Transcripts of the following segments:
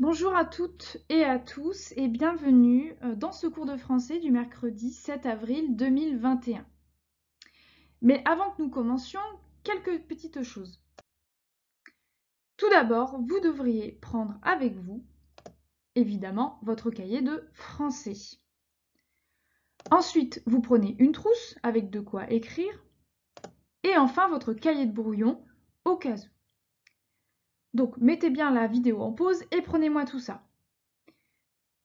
Bonjour à toutes et à tous et bienvenue dans ce cours de français du mercredi 7 avril 2021. Mais avant que nous commencions, quelques petites choses. Tout d'abord, vous devriez prendre avec vous, évidemment, votre cahier de français. Ensuite, vous prenez une trousse avec de quoi écrire. Et enfin, votre cahier de brouillon au cas où. Donc, mettez bien la vidéo en pause et prenez-moi tout ça.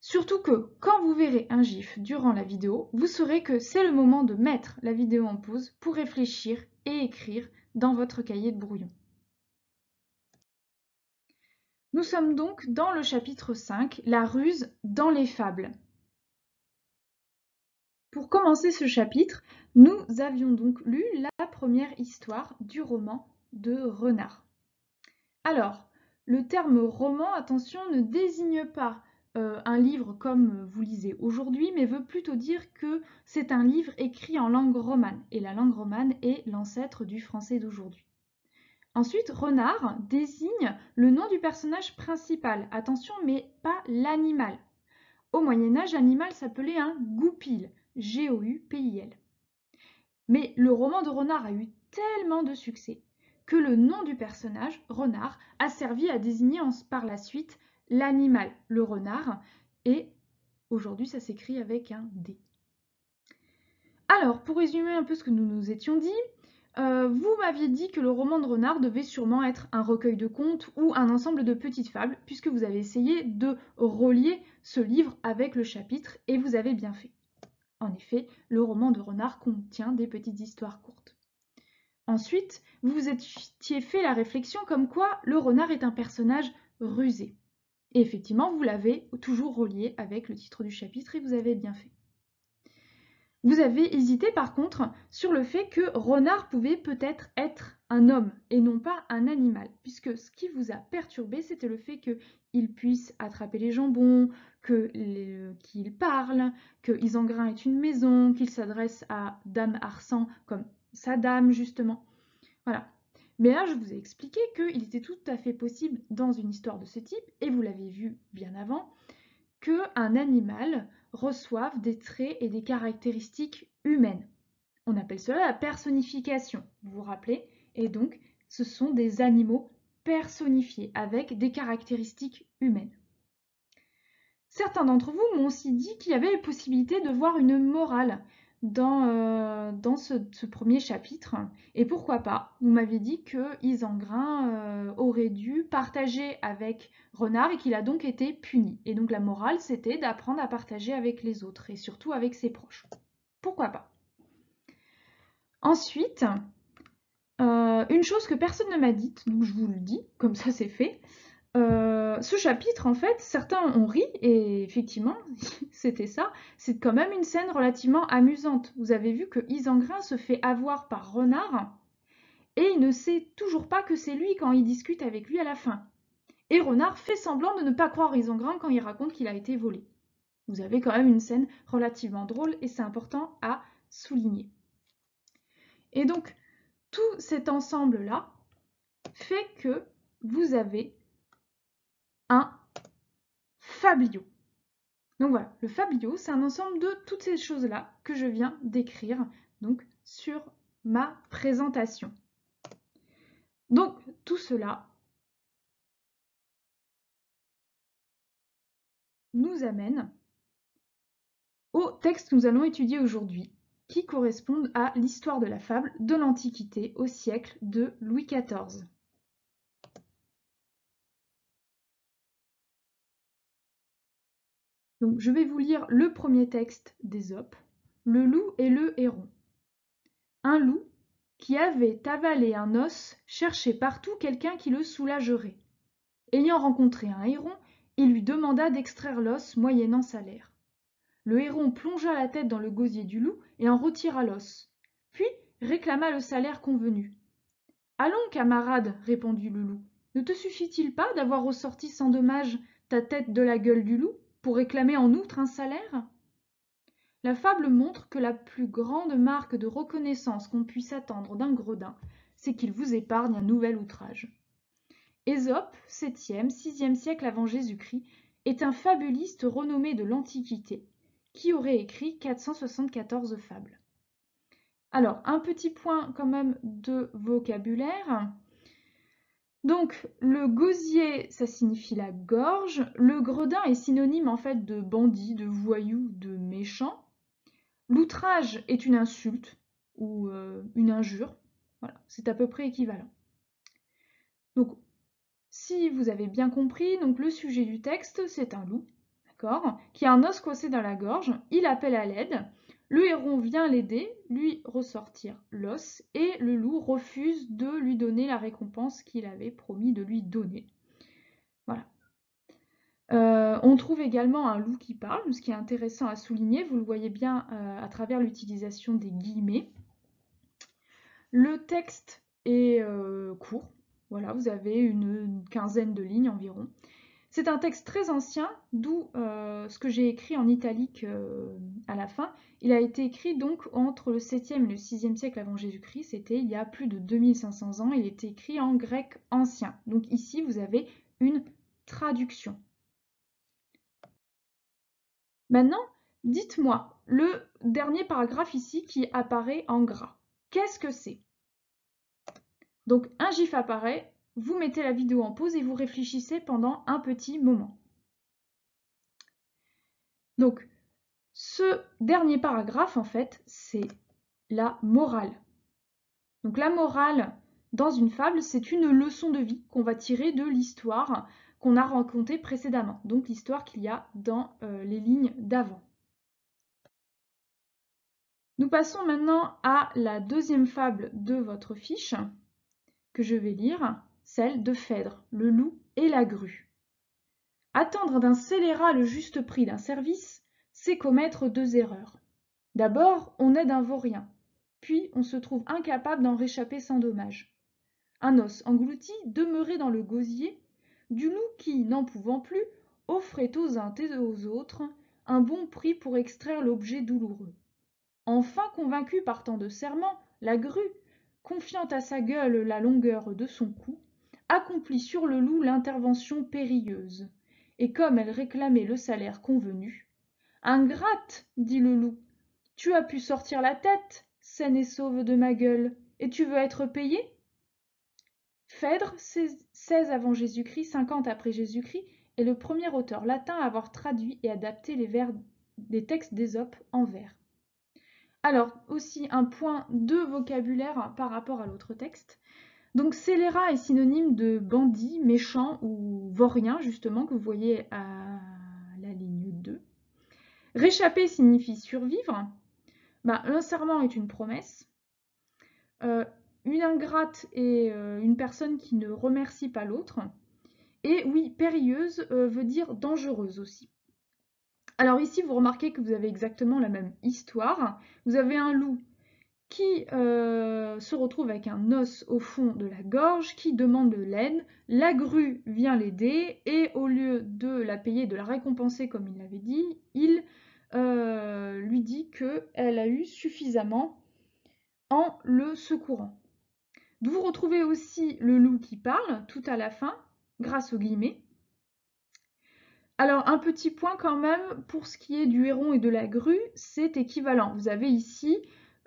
Surtout que quand vous verrez un gif durant la vidéo, vous saurez que c'est le moment de mettre la vidéo en pause pour réfléchir et écrire dans votre cahier de brouillon. Nous sommes donc dans le chapitre 5, la ruse dans les fables. Pour commencer ce chapitre, nous avions donc lu la première histoire du roman de Renard. Alors, le terme roman, attention, ne désigne pas un livre comme vous lisez aujourd'hui, mais veut plutôt dire que c'est un livre écrit en langue romane, et la langue romane est l'ancêtre du français d'aujourd'hui. Ensuite, renard désigne le nom du personnage principal, attention, mais pas l'animal. Au Moyen-Âge, l'animal s'appelait un goupil, G-O-U-P-I-L. Mais le roman de Renard a eu tellement de succès que le nom du personnage, renard, a servi à désigner par la suite l'animal, le renard, et aujourd'hui ça s'écrit avec un D. Alors, pour résumer un peu ce que nous nous étions dit, vous m'aviez dit que le roman de Renard devait sûrement être un recueil de contes ou un ensemble de petites fables, puisque vous avez essayé de relier ce livre avec le chapitre, et vous avez bien fait. En effet, le roman de Renard contient des petites histoires courtes. Ensuite, vous vous étiez fait la réflexion comme quoi le renard est un personnage rusé. Et effectivement, vous l'avez toujours relié avec le titre du chapitre et vous avez bien fait. Vous avez hésité par contre sur le fait que renard pouvait peut-être être un homme et non pas un animal, puisque ce qui vous a perturbé, c'était le fait qu'il puisse attraper les jambons, qu'il parle, que Isengrin est une maison, qu'il s'adresse à Dame Arsan comme sa dame justement. Voilà. Mais là, je vous ai expliqué qu'il était tout à fait possible dans une histoire de ce type, et vous l'avez vu bien avant, qu'un animal reçoive des traits et des caractéristiques humaines. On appelle cela la personnification, vous vous rappelez? Et donc, ce sont des animaux personnifiés avec des caractéristiques humaines. Certains d'entre vous m'ont aussi dit qu'il y avait la possibilité de voir une morale dans ce premier chapitre. Et pourquoi pas? Vous m'avez dit que Isengrin aurait dû partager avec Renard et qu'il a donc été puni. Et donc la morale, c'était d'apprendre à partager avec les autres et surtout avec ses proches. Pourquoi pas? Ensuite, une chose que personne ne m'a dite, donc je vous le dis, comme ça c'est fait. Ce chapitre, en fait, certains ont ri, et effectivement, c'était ça. C'est quand même une scène relativement amusante. Vous avez vu que Isengrin se fait avoir par Renard, et il ne sait toujours pas que c'est lui quand il discute avec lui à la fin. Et Renard fait semblant de ne pas croire Isengrin quand il raconte qu'il a été volé. Vous avez quand même une scène relativement drôle, et c'est important à souligner. Et donc, tout cet ensemble-là fait que vous avez un fabliau. Donc voilà, le fabliau, c'est un ensemble de toutes ces choses-là que je viens d'écrire donc sur ma présentation. Donc tout cela nous amène au texte que nous allons étudier aujourd'hui, qui correspondent à l'histoire de la fable de l'Antiquité au siècle de Louis XIV. Donc je vais vous lire le premier texte d'Ésope, le loup et le héron. Un loup qui avait avalé un os cherchait partout quelqu'un qui le soulagerait. Ayant rencontré un héron, il lui demanda d'extraire l'os moyennant salaire. Le héron plongea la tête dans le gosier du loup et en retira l'os, puis réclama le salaire convenu. « Allons, camarade, répondit le loup, ne te suffit-il pas d'avoir ressorti sans dommage ta tête de la gueule du loup pour réclamer en outre un salaire ?» La fable montre que la plus grande marque de reconnaissance qu'on puisse attendre d'un gredin, c'est qu'il vous épargne un nouvel outrage. Ésope, 7e, 6e siècle avant Jésus-Christ, est un fabuliste renommé de l'Antiquité, qui aurait écrit 474 fables. Alors, un petit point quand même de vocabulaire. Donc, le gosier, ça signifie la gorge. Le gredin est synonyme en fait de bandit, de voyou, de méchant. L'outrage est une insulte ou une injure. Voilà, c'est à peu près équivalent. Donc, si vous avez bien compris, donc le sujet du texte, c'est un loup, d'accord, qui a un os coincé dans la gorge. Il appelle à l'aide. Le héron vient l'aider, lui ressortir l'os, et le loup refuse de lui donner la récompense qu'il avait promis de lui donner. Voilà. On trouve également un loup qui parle, ce qui est intéressant à souligner, vous le voyez bien à travers l'utilisation des guillemets. Le texte est court, voilà, vous avez une quinzaine de lignes environ. C'est un texte très ancien, d'où ce que j'ai écrit en italique à la fin. Il a été écrit donc entre le 7e et le 6e siècle avant Jésus-Christ, c'était il y a plus de 2500 ans, il était écrit en grec ancien. Donc ici, vous avez une traduction. Maintenant, dites-moi, le dernier paragraphe ici qui apparaît en gras, qu'est-ce que c'est? Donc un gif apparaît, vous mettez la vidéo en pause et vous réfléchissez pendant un petit moment. Donc, ce dernier paragraphe, en fait, c'est la morale. Donc la morale dans une fable, c'est une leçon de vie qu'on va tirer de l'histoire qu'on a racontée précédemment. Donc l'histoire qu'il y a dans les lignes d'avant. Nous passons maintenant à la deuxième fable de votre fiche, que je vais lire, celle de Phèdre, le loup et la grue. Attendre d'un scélérat le juste prix d'un service, c'est commettre deux erreurs. D'abord, on aide un vaurien, puis on se trouve incapable d'en réchapper sans dommage. Un os englouti demeurait dans le gosier du loup qui, n'en pouvant plus, offrait aux uns et aux autres un bon prix pour extraire l'objet douloureux. Enfin convaincue par tant de serments, la grue, confiant à sa gueule la longueur de son cou, accomplit sur le loup l'intervention périlleuse. Et comme elle réclamait le salaire convenu, « Ingrate, dit le loup, tu as pu sortir la tête, saine et sauve de ma gueule, et tu veux être payé ?» Phèdre, 16 avant Jésus-Christ, 50 après Jésus-Christ, est le premier auteur latin à avoir traduit et adapté les vers des textes d'Ésope en vers. Alors, aussi un point de vocabulaire par rapport à l'autre texte. Donc, scélérat est synonyme de bandit, méchant ou vaurien, justement, que vous voyez à la ligne 2. Réchapper signifie survivre. Un serment est une promesse. Une ingrate est une personne qui ne remercie pas l'autre. Et oui, périlleuse veut dire dangereuse aussi. Alors ici, vous remarquez que vous avez exactement la même histoire. Vous avez un loup qui se retrouve avec un os au fond de la gorge, qui demande de l'aide. La grue vient l'aider et au lieu de la payer, de la récompenser comme il l'avait dit, il lui dit qu'elle a eu suffisamment en le secourant. Vous retrouvez aussi le loup qui parle tout à la fin, grâce aux guillemets. Alors, un petit point quand même, pour ce qui est du héron et de la grue, c'est équivalent. Vous avez ici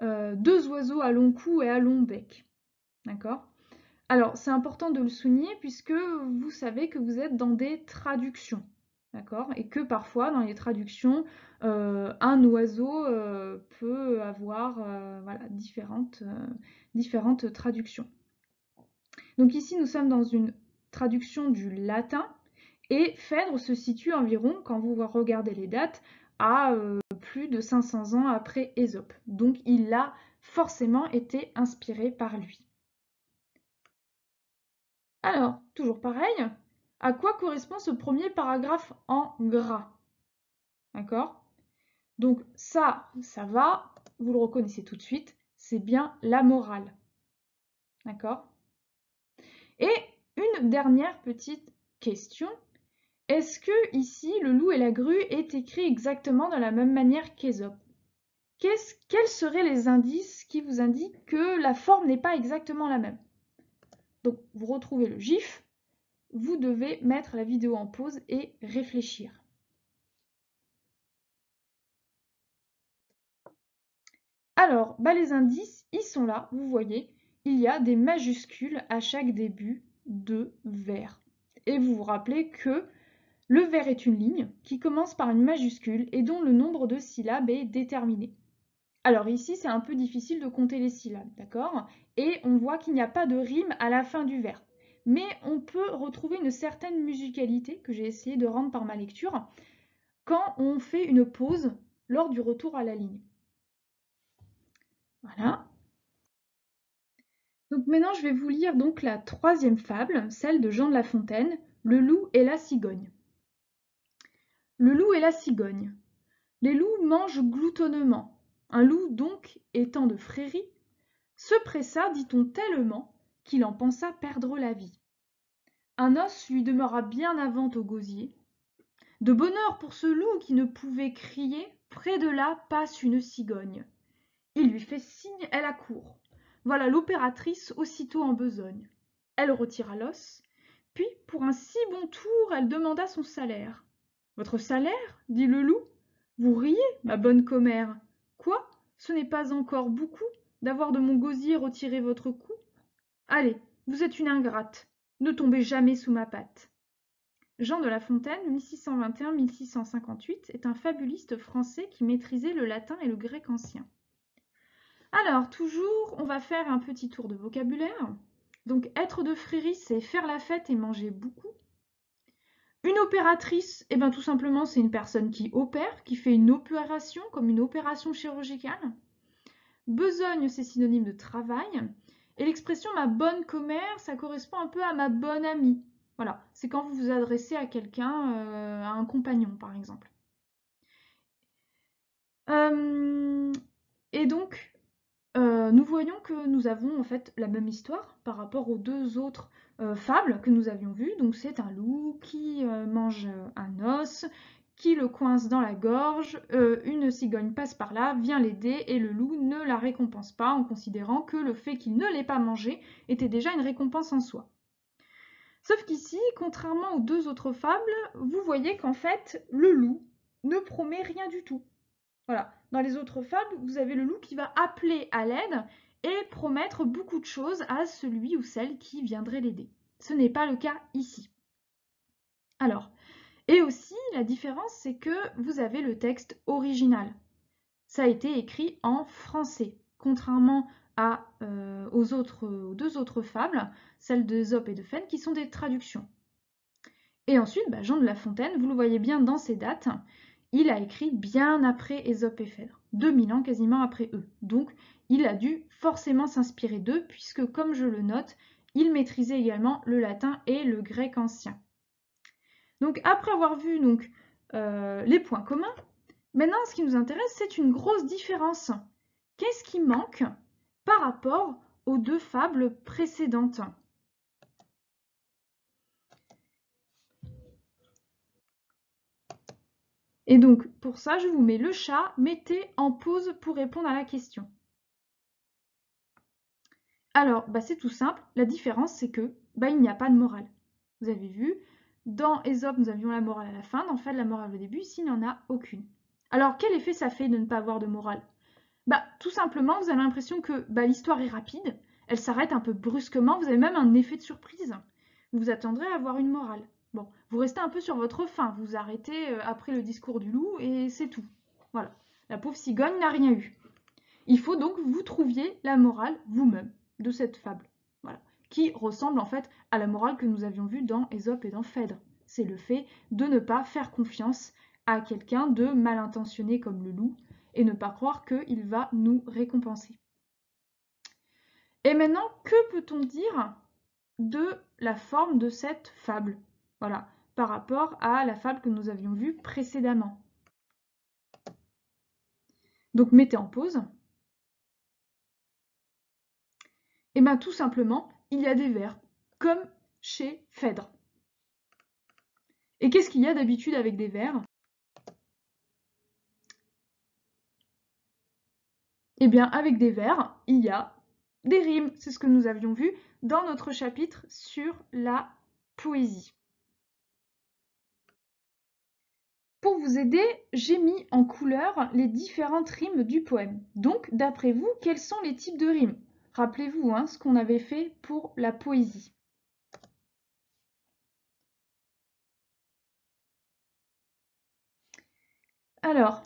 deux oiseaux à long cou et à long bec. D'accord? Alors, c'est important de le souligner puisque vous savez que vous êtes dans des traductions. D'accord? Et que parfois, dans les traductions, un oiseau peut avoir voilà, différentes traductions. Donc ici, nous sommes dans une traduction du latin. Et Phèdre se situe environ, quand vous regardez les dates, à plus de 500 ans après Ésope. Donc il a forcément été inspiré par lui. Alors, toujours pareil, à quoi correspond ce premier paragraphe en gras? D'accord? Donc ça va, vous le reconnaissez tout de suite, c'est bien la morale. D'accord? Et une dernière petite question. Est-ce que ici, le loup et la grue est écrit exactement de la même manière qu'Ésope? Quels seraient les indices qui vous indiquent que la forme n'est pas exactement la même? Donc, vous retrouvez le gif. vous devez mettre la vidéo en pause et réfléchir. Alors, les indices, ils sont là, vous voyez, il y a des majuscules à chaque début de vers. Et vous vous rappelez que le vers est une ligne qui commence par une majuscule et dont le nombre de syllabes est déterminé. Alors ici, c'est un peu difficile de compter les syllabes, d'accord? Et on voit qu'il n'y a pas de rime à la fin du vers. Mais on peut retrouver une certaine musicalité que j'ai essayé de rendre par ma lecture quand on fait une pause lors du retour à la ligne. Voilà. Donc maintenant, je vais vous lire donc la troisième fable, celle de Jean de La Fontaine, Le loup et la cigogne. Le loup et la cigogne. Les loups mangent gloutonnement. Un loup donc, étant de frérie, se pressa, dit-on tellement, qu'il en pensa perdre la vie. Un os lui demeura bien avant au gosier. De bonheur pour ce loup qui ne pouvait crier, près de là passe une cigogne. Il lui fait signe, elle accourt. Voilà l'opératrice aussitôt en besogne. Elle retira l'os, puis pour un si bon tour, elle demanda son salaire. Votre salaire, dit le loup. Vous riez, ma bonne commère. Quoi, ce n'est pas encore beaucoup d'avoir de mon gosier retiré votre cou? Allez, vous êtes une ingrate, ne tombez jamais sous ma patte. Jean de La Fontaine, 1621-1658, est un fabuliste français qui maîtrisait le latin et le grec ancien. Alors, toujours, on va faire un petit tour de vocabulaire. Donc, être de frérie, c'est faire la fête et manger beaucoup. Une opératrice, eh bien tout simplement, c'est une personne qui opère, qui fait une opération, comme une opération chirurgicale. Besogne, c'est synonyme de travail. Et l'expression ma bonne commère, ça correspond un peu à ma bonne amie. Voilà, c'est quand vous vous adressez à quelqu'un, à un compagnon par exemple. Et donc, nous voyons que nous avons en fait la même histoire par rapport aux deux autres fables que nous avions vues. Donc c'est un loup qui mange un os, qui le coince dans la gorge, une cigogne passe par là, vient l'aider et le loup ne la récompense pas en considérant que le fait qu'il ne l'ait pas mangé était déjà une récompense en soi. Sauf qu'ici, contrairement aux deux autres fables, vous voyez qu'en fait, le loup ne promet rien du tout. Voilà. Dans les autres fables, vous avez le loup qui va appeler à l'aide et promettre beaucoup de choses à celui ou celle qui viendrait l'aider. Ce n'est pas le cas ici. Alors, et aussi, la différence, c'est que vous avez le texte original. Ça a été écrit en français, contrairement aux deux autres fables, celles d'Ésope et de Phèdre, qui sont des traductions. Et ensuite, Jean de La Fontaine, vous le voyez bien dans ces dates, il a écrit bien après Ésope et Phèdre, 2000 ans quasiment après eux. Donc, il a dû forcément s'inspirer d'eux, puisque, comme je le note, il maîtrisait également le latin et le grec ancien. Donc, après avoir vu les points communs, maintenant, ce qui nous intéresse, c'est une grosse différence. Qu'est-ce qui manque par rapport aux deux fables précédentes ? Et donc, pour ça, je vous mets le chat, mettez en pause pour répondre à la question. Alors, c'est tout simple, la différence, c'est que il n'y a pas de morale. Vous avez vu, dans Ésope, nous avions la morale à la fin, dans Phèdre, la morale au début, ici, il n'y en a aucune. Alors, quel effet ça fait de ne pas avoir de morale ? Tout simplement, vous avez l'impression que l'histoire est rapide, elle s'arrête un peu brusquement, vous avez même un effet de surprise. Vous attendrez à avoir une morale. Bon, vous restez un peu sur votre faim, vous arrêtez après le discours du loup et c'est tout. Voilà, la pauvre cigogne n'a rien eu. Il faut donc que vous trouviez la morale vous-même de cette fable, voilà, qui ressemble en fait à la morale que nous avions vue dans Ésope et dans Phèdre. C'est le fait de ne pas faire confiance à quelqu'un de mal intentionné comme le loup, et ne pas croire qu'il va nous récompenser. Et maintenant, que peut-on dire de la forme de cette fable? Voilà, par rapport à la fable que nous avions vue précédemment. Donc mettez en pause. Et tout simplement, il y a des vers, comme chez Phèdre. Et qu'est-ce qu'il y a d'habitude avec des vers? Eh bien, avec des vers, il y a des rimes. C'est ce que nous avions vu dans notre chapitre sur la poésie. Pour vous aider, j'ai mis en couleur les différentes rimes du poème. Donc, d'après vous, quels sont les types de rimes? Rappelez-vous ce qu'on avait fait pour la poésie. Alors,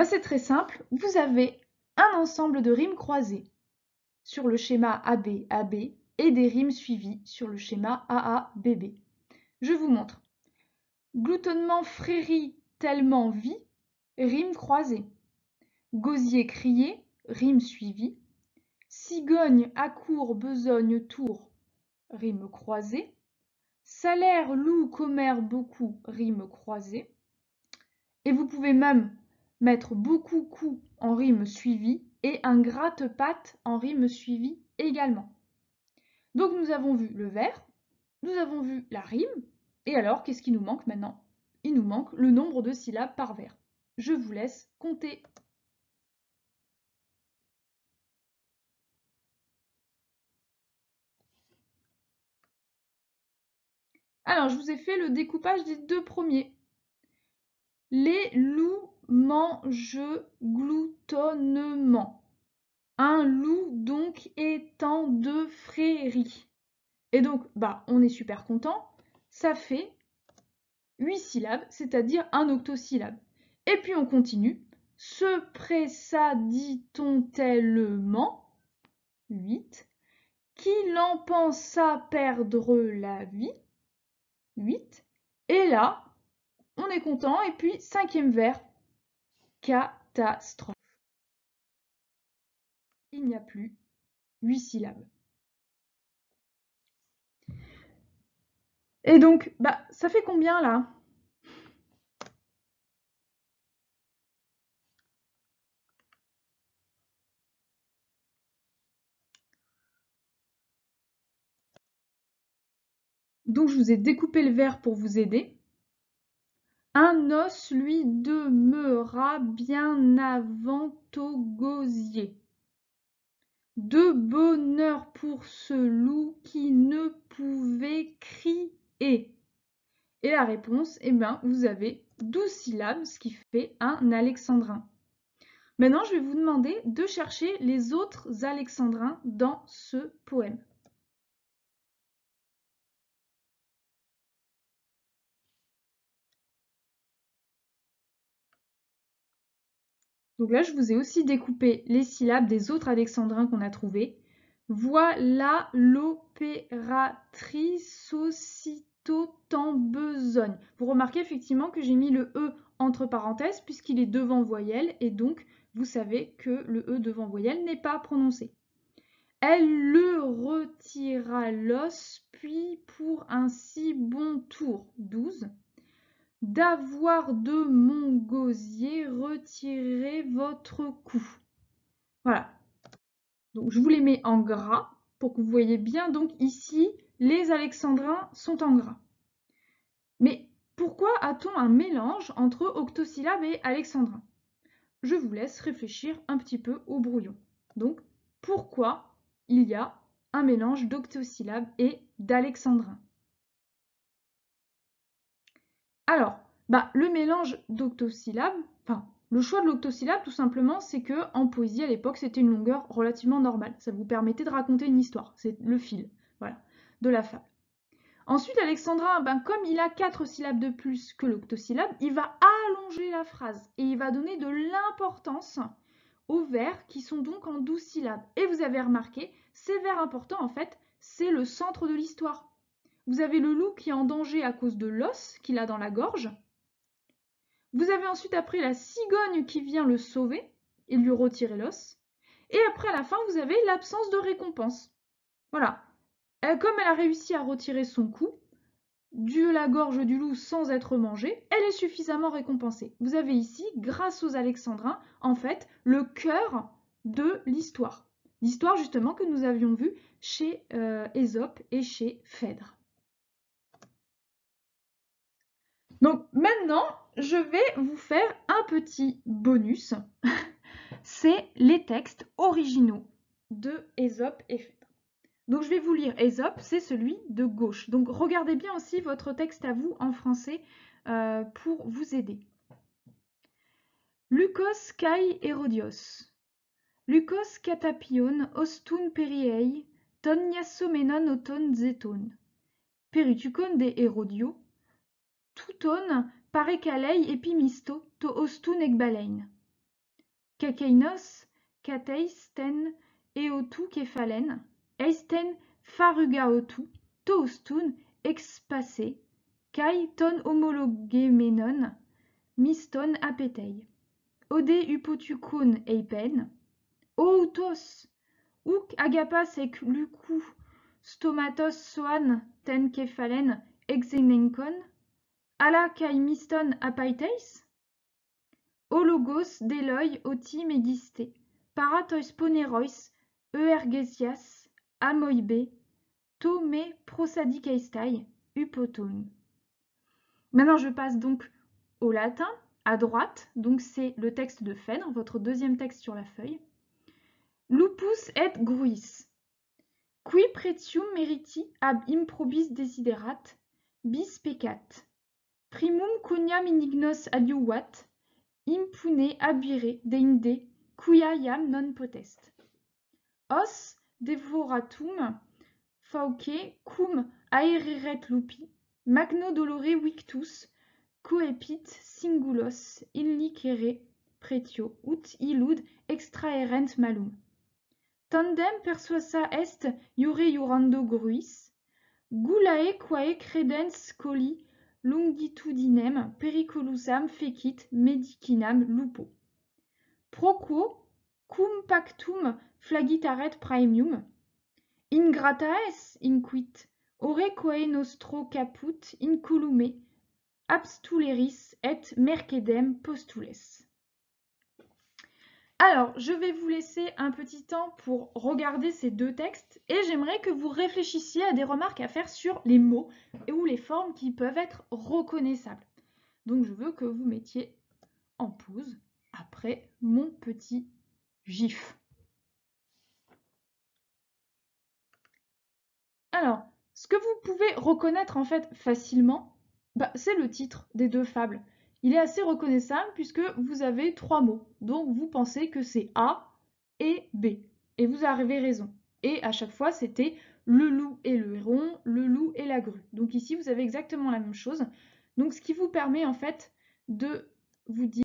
c'est très simple. Vous avez un ensemble de rimes croisées sur le schéma AB, AB et des rimes suivies sur le schéma AA, BB. Je vous montre. Gloutonnement, frérie, tellement vie, rime croisée. Gosier crié, rime suivie. Cigogne, accourt, besogne, tour, rime croisée. Salaire, loup, commère, beaucoup, rime croisée. Et vous pouvez même mettre beaucoup, coup en rime suivie et un gratte-patte en rime suivie également. Donc nous avons vu le vers, nous avons vu la rime, et alors qu'est-ce qui nous manque maintenant? Il nous manque le nombre de syllabes par vers. Je vous laisse compter. Alors, je vous ai fait le découpage des deux premiers. Les loups mangent gloutonnement. Un loup donc étant de frérie. Et donc, on est super content. Ça fait 8 syllabes, c'est-à-dire un octosyllabe. Et puis on continue. Se pressa-dit-on tellement, 8. Qu'il en pensa perdre la vie, 8. Et là, on est content. Et puis, cinquième vers, catastrophe. Il n'y a plus 8 syllabes. Et donc, ça fait combien là? Donc, je vous ai découpé le vers pour vous aider. Un os lui demeura bien avant au gosier. De bonheur pour ce loup qui ne pouvait crier. Et la réponse, vous avez 12 syllabes, ce qui fait un alexandrin. Maintenant, je vais vous demander de chercher les autres alexandrins dans ce poème. Donc là, je vous ai aussi découpé les syllabes des autres alexandrins qu'on a trouvés. Voilà l'opératrice aussitôt en besogne. Vous remarquez effectivement que j'ai mis le E entre parenthèses puisqu'il est devant voyelle et donc vous savez que le E devant voyelle n'est pas prononcé. Elle le retira l'os, puis pour un si bon tour, 12. D'avoir de mon gosier retiré votre cou. Voilà. Donc je vous les mets en gras pour que vous voyez bien. Donc ici, les alexandrins sont en gras. Mais pourquoi a-t-on un mélange entre octosyllabe et alexandrin? Je vous laisse réfléchir un petit peu au brouillon. Donc pourquoi il y a un mélange d'octosyllabe et d'alexandrin? Alors, le mélange d'octosyllabes, le choix de l'octosyllabe, tout simplement, c'est que en poésie, à l'époque, c'était une longueur relativement normale. Ça vous permettait de raconter une histoire. C'est le fil, voilà, de la fable. Ensuite, alexandrin, comme il a 4 syllabes de plus que l'octosyllabe, il va allonger la phrase et il va donner de l'importance aux vers qui sont donc en 12 syllabes. Et vous avez remarqué, ces vers importants, en fait, c'est le centre de l'histoire. Vous avez le loup qui est en danger à cause de l'os qu'il a dans la gorge. Vous avez ensuite après la cigogne qui vient le sauver et lui retirer l'os. Et après à la fin, vous avez l'absence de récompense. Voilà. Comme elle a réussi à retirer son cou de la gorge du loup sans être mangée, elle est suffisamment récompensée. Vous avez ici, grâce aux alexandrins, en fait, le cœur de l'histoire. L'histoire justement que nous avions vue chez Ésope et chez Phèdre. Donc maintenant, je vais vous faire un petit bonus. C'est les textes originaux de Ésope et Phèdre. Donc je vais vous lire Ésope, c'est celui de gauche. Donc regardez bien aussi votre texte à vous en français pour vous aider. Lukos kai Hérodios. Lukos katapion ostun periei, ton niassomenon oton zeton. Peritukon de Hérodio, touton parekalei epimisto to ostun ekbalein. Kakeinos, kateis ten eotu kefalen, eisten farugaotu, to ostun expase, kai ton homologemenon, miston apetei. Ode upotukon eipen, outos, uk agapas ek luku stomatos soan ten kefalen exenenkon, ala kai miston apaiteis? Ologos deloi oti megiste, paratois ponerois, euergesias, amoibe, to me prosadikeistai, upoton. Maintenant, je passe donc au latin, à droite, donc c'est le texte de Phèdre, votre deuxième texte sur la feuille. Lupus et gruis. Qui pretium meriti ab improbis desiderat, bis peccat. Primum coniam inignos adiuvat, impune abire deinde, quia iam non potest. Os devoratum fauce cum aeriret lupi, magno dolore victus, coepit singulos illicere pretio, ut illud extraerent malum. Tandem persuasa est iure iurando gruis, gulae quae credens coli longitudinem periculusam fecit medicinam lupo. Proquo cum pactum flagitaret praemium, ingrata es inquit, ore quae nostro caput incolume abstuleris et mercedem postules. Alors, je vais vous laisser un petit temps pour regarder ces deux textes et j'aimerais que vous réfléchissiez à des remarques à faire sur les mots ou les formes qui peuvent être reconnaissables. Donc, je veux que vous mettiez en pause après mon petit gif. Alors, ce que vous pouvez reconnaître en fait facilement, c'est le titre des deux fables. Il est assez reconnaissable puisque vous avez trois mots. Donc vous pensez que c'est A et B. Et vous avez raison. Et à chaque fois, c'était le loup et le héron, le loup et la grue. Donc ici, vous avez exactement la même chose. Donc ce qui vous permet en fait de vous dire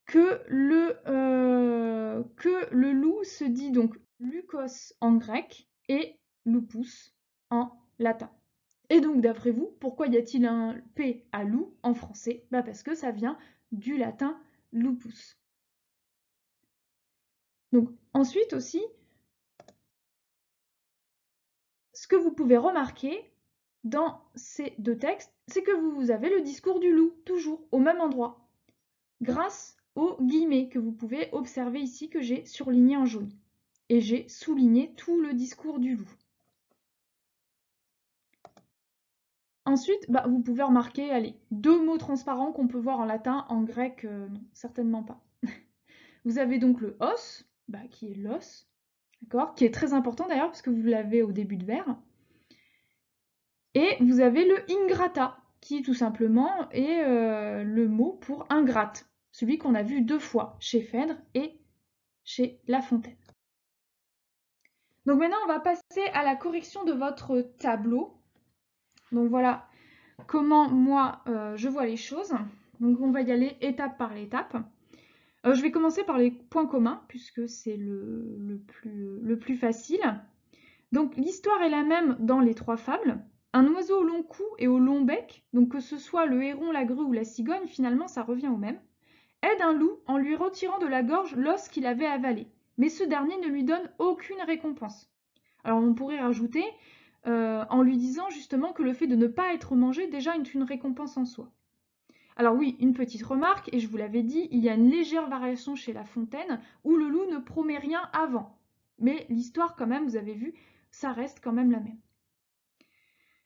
que le loup se dit donc lukos en grec et lupus en latin. Et donc, d'après vous, pourquoi y a-t-il un P à loup en français? Parce que ça vient du latin lupus. Donc, ensuite aussi, ce que vous pouvez remarquer dans ces deux textes, c'est que vous avez le discours du loup, toujours au même endroit, grâce aux guillemets que vous pouvez observer ici que j'ai surligné en jaune. Et j'ai souligné tout le discours du loup. Ensuite, vous pouvez remarquer, deux mots transparents qu'on peut voir en latin, en grec, non, certainement pas. Vous avez donc le os, qui est l'os, d'accord, qui est très important d'ailleurs parce que vous l'avez au début de vers. Et vous avez le ingrata, qui tout simplement est le mot pour ingrate, celui qu'on a vu deux fois chez Phèdre et chez La Fontaine. Donc maintenant, on va passer à la correction de votre tableau. Donc voilà comment moi je vois les choses. Donc on va y aller étape par étape. Je vais commencer par les points communs puisque c'est le plus facile. Donc l'histoire est la même dans les trois fables. Un oiseau au long cou et au long bec, donc que ce soit le héron, la grue ou la cigogne, finalement ça revient au même, aide un loup en lui retirant de la gorge l'os qu'il avait avalé. Mais ce dernier ne lui donne aucune récompense. Alors on pourrait rajouter en lui disant justement que le fait de ne pas être mangé déjà est une récompense en soi. Alors oui, une petite remarque, et je vous l'avais dit, il y a une légère variation chez La Fontaine où le loup ne promet rien avant. Mais l'histoire quand même, vous avez vu, ça reste quand même la même.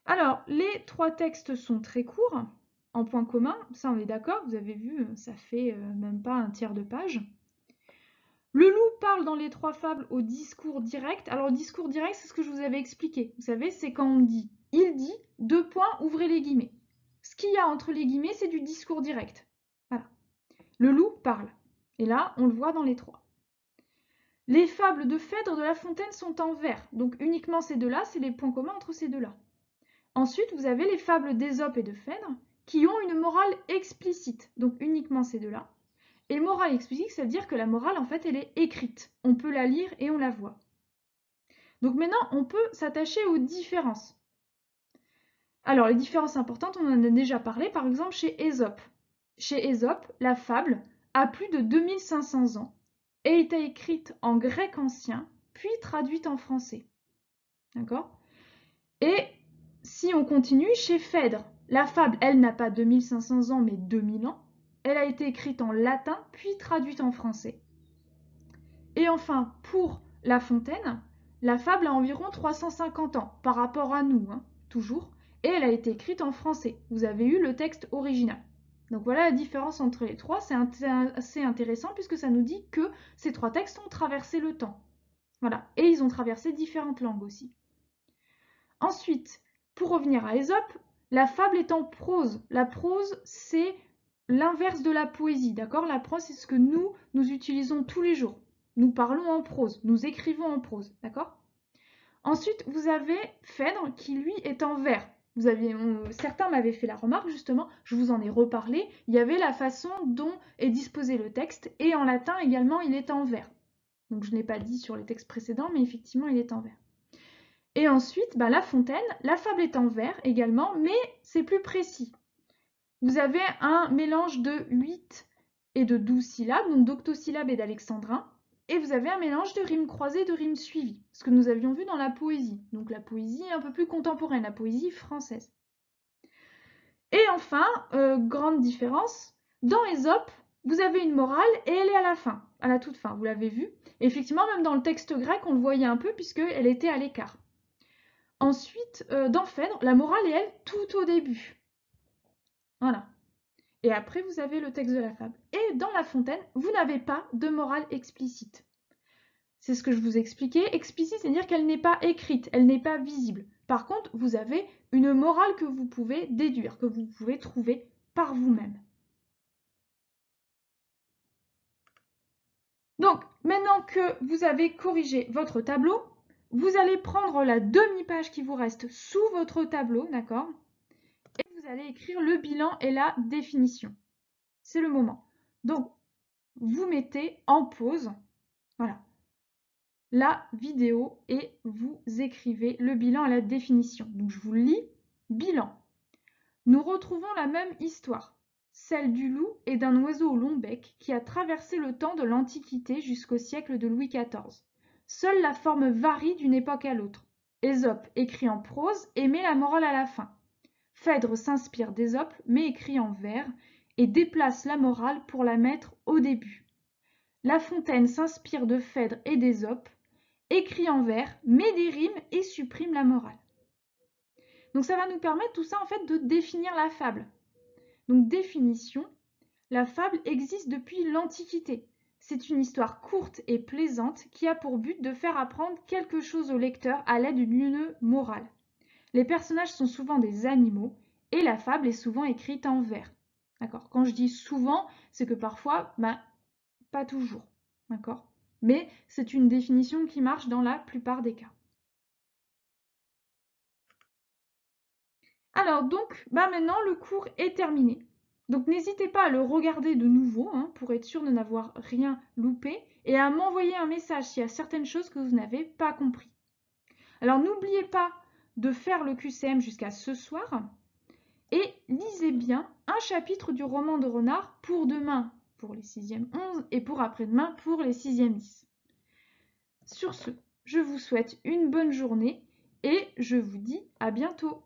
Alors, les trois textes sont très courts, en point commun, ça on est d'accord, vous avez vu, ça fait même pas un tiers de page. Le loup parle dans les 3 fables au discours direct. Alors, le discours direct, c'est ce que je vous avais expliqué. Vous savez, c'est quand on dit « il dit », 2 points, ouvrez les guillemets. Ce qu'il y a entre les guillemets, c'est du discours direct. Voilà. Le loup parle. Et là, on le voit dans les 3. Les fables de Phèdre de La Fontaine sont en vers. Donc, uniquement ces deux-là, c'est les points communs entre ces deux-là. Ensuite, vous avez les fables d'Ésope et de Phèdre qui ont une morale explicite. Donc, uniquement ces deux-là. Et morale explicite, c'est-à-dire que la morale, en fait, elle est écrite. On peut la lire et on la voit. Donc maintenant, on peut s'attacher aux différences. Alors, les différences importantes, on en a déjà parlé, par exemple, chez Ésope. Chez Ésope, la fable a plus de 2500 ans et été écrite en grec ancien, puis traduite en français. D'accord? Et si on continue, chez Phèdre, la fable, elle n'a pas 2500 ans, mais 2000 ans. Elle a été écrite en latin, puis traduite en français. Et enfin, pour La Fontaine, la fable a environ 350 ans, par rapport à nous, hein, toujours, et elle a été écrite en français. Vous avez eu le texte original. Donc voilà la différence entre les trois, c'est assez intéressant puisque ça nous dit que ces 3 textes ont traversé le temps. Voilà, et ils ont traversé différentes langues aussi. Ensuite, pour revenir à Ésope, la fable est en prose. La prose, c'est l'inverse de la poésie, d'accord? La prose, c'est ce que nous utilisons tous les jours. Nous parlons en prose, nous écrivons en prose, d'accord? Ensuite, vous avez Phèdre qui, lui, est en vers. Certains m'avaient fait la remarque, justement, je vous en ai reparlé, il y avait la façon dont est disposé le texte, et en latin également, il est en vers. Donc je n'ai pas dit sur les textes précédents, mais effectivement, il est en vers. Et ensuite, La Fontaine, la fable est en vers également, mais c'est plus précis. Vous avez un mélange de 8 et de 12 syllabes, donc d'octosyllabes et d'alexandrins, et vous avez un mélange de rimes croisées et de rimes suivies, ce que nous avions vu dans la poésie, donc la poésie un peu plus contemporaine, la poésie française. Et enfin, grande différence, dans Ésope, vous avez une morale et elle est à la fin, à la toute fin, vous l'avez vu. Et effectivement, même dans le texte grec, on le voyait un peu puisqu'elle était à l'écart. Ensuite, dans Phèdre, la morale est, elle, tout au début. Voilà. Et après, vous avez le texte de la fable. Et dans La Fontaine, vous n'avez pas de morale explicite. C'est ce que je vous expliquais. Explicite, c'est-à-dire qu'elle n'est pas écrite, elle n'est pas visible. Par contre, vous avez une morale que vous pouvez déduire, que vous pouvez trouver par vous-même. Donc, maintenant que vous avez corrigé votre tableau, vous allez prendre la demi-page qui vous reste sous votre tableau, d'accord? Et vous allez écrire le bilan et la définition. C'est le moment. Donc, vous mettez en pause, voilà, la vidéo et vous écrivez le bilan et la définition. Donc, je vous lis. Bilan. Nous retrouvons la même histoire, celle du loup et d'un oiseau au long bec qui a traversé le temps de l'Antiquité jusqu'au siècle de Louis XIV. Seule la forme varie d'une époque à l'autre. Ésope écrit en prose et met la morale à la fin. Phèdre s'inspire d'Ésope mais écrit en vers et déplace la morale pour la mettre au début. La Fontaine s'inspire de Phèdre et d'Ésope, écrit en vers, met des rimes et supprime la morale. Donc ça va nous permettre tout ça en fait de définir la fable. Donc définition, la fable existe depuis l'Antiquité. C'est une histoire courte et plaisante qui a pour but de faire apprendre quelque chose au lecteur à l'aide d'une morale. Les personnages sont souvent des animaux et la fable est souvent écrite en vers. D'accord? Quand je dis souvent, c'est que parfois, pas toujours. D'accord? Mais c'est une définition qui marche dans la plupart des cas. Alors donc, maintenant le cours est terminé. Donc n'hésitez pas à le regarder de nouveau pour être sûr de n'avoir rien loupé et à m'envoyer un message s'il y a certaines choses que vous n'avez pas compris. Alors n'oubliez pas de faire le QCM jusqu'à ce soir et lisez bien un chapitre du roman de Renard pour demain pour les 6e 11 et pour après-demain pour les 6e 10. Sur ce, je vous souhaite une bonne journée et je vous dis à bientôt.